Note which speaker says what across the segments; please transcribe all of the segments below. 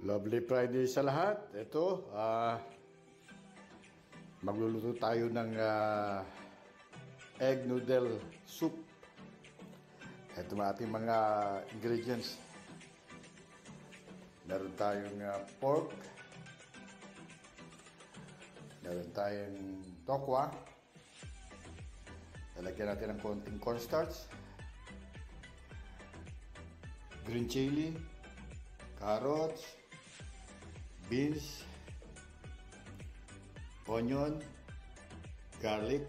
Speaker 1: Lovely Friday sa lahat. Ito, magluluto tayo ng egg noodle soup. Ito ang ating mga ingredients. Meron tayong pork. Meron tayong tokwa. Lalagyan natin ng konting cornstarch. Green chili. Carrots. Beans, onion, garlic,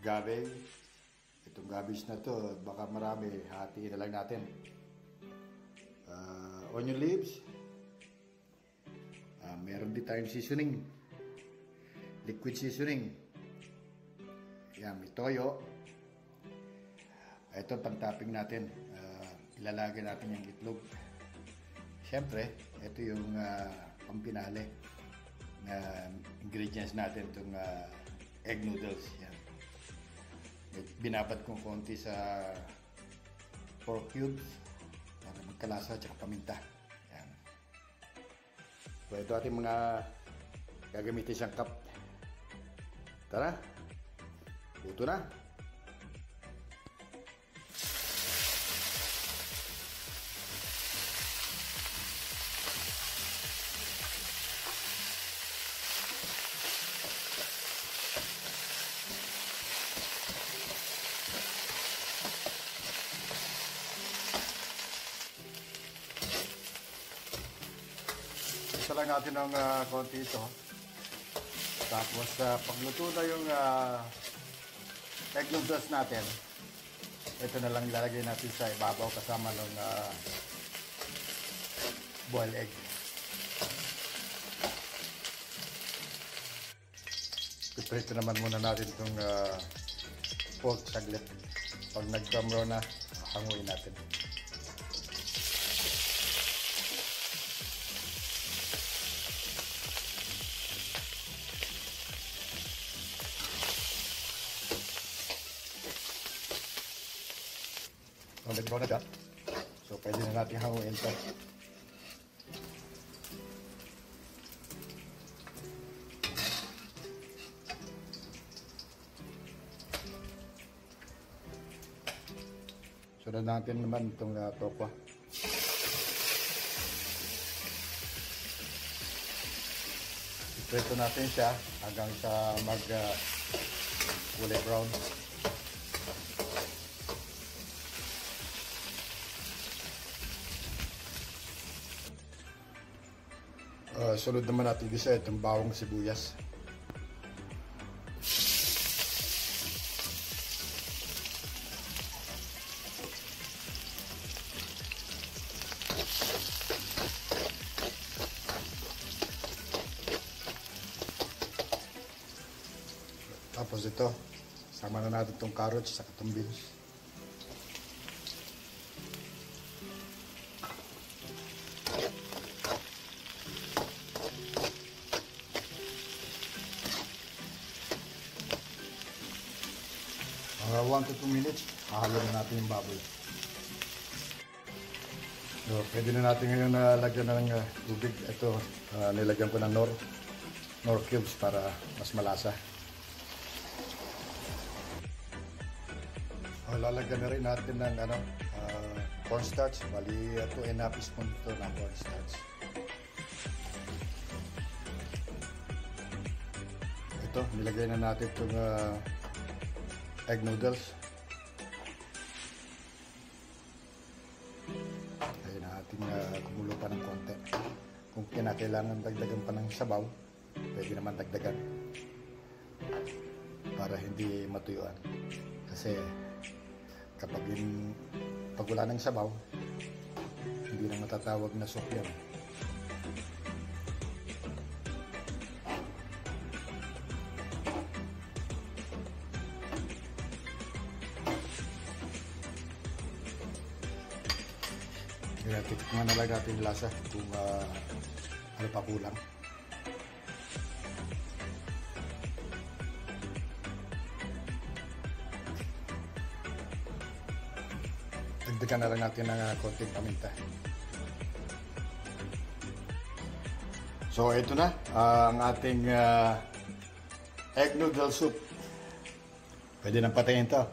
Speaker 1: cabbage. Itong cabbage na to, baka marami, hatiin na lang natin. Onion leaves. Meron din tayong seasoning, liquid seasoning. Yan, may toyo. Ito pang topping natin. Ilalagay natin yung itlog. Siyempre, ito yung pampinali na ingredients natin, itong egg noodles. Yan. Binabad kong konti sa pork cubes para magkalasa at paminta. Yan. So, ito ating mga gagamitin siyang cup. Tara, luto na. Isa lang natin ng konti ito. Tapos pagluto na yung egg noodles natin, ito na lang ilalagay natin sa ibabaw kasama ng boiled egg. Piprito naman muna natin itong pork saglit. Pag nag-brown na, hanguin natin. Nag-brown na siya. So, pwede na natin hanguin ito. Sunod natin naman itong tokwa. Iprito natin siya hanggang sa kulay brown. Sunod naman natin isa itong bawang sibuyas. Tapos ito, sama na natin itong carrots sa itong beans. Mga 1 to 2 minutes, hahalo na natin yung baboy. So, pwede na natin ngayon lagyan ng tubig. Ito, nilagyan ko ng nor cubes para mas malasa. Lalagyan na rin natin ng cornstarch. Bali, 2.5 spoon ito ng cornstarch. Ito, nilagay na natin itong egg noodles. Kaya natin kumulo pa ng konti. Kung kinakailangan dagdagan pa ng sabaw, pwede naman dagdagan para hindi matuyuan. Kasi kapag pag wala ng sabaw, hindi na matatawag na soup yan. Kaya tikman na lang natin yung lasa kung ano pa kulang. Dagdagan na lang natin ng konting paminta. So ito na ang ating egg noodle soup. Pwede nang patayin to.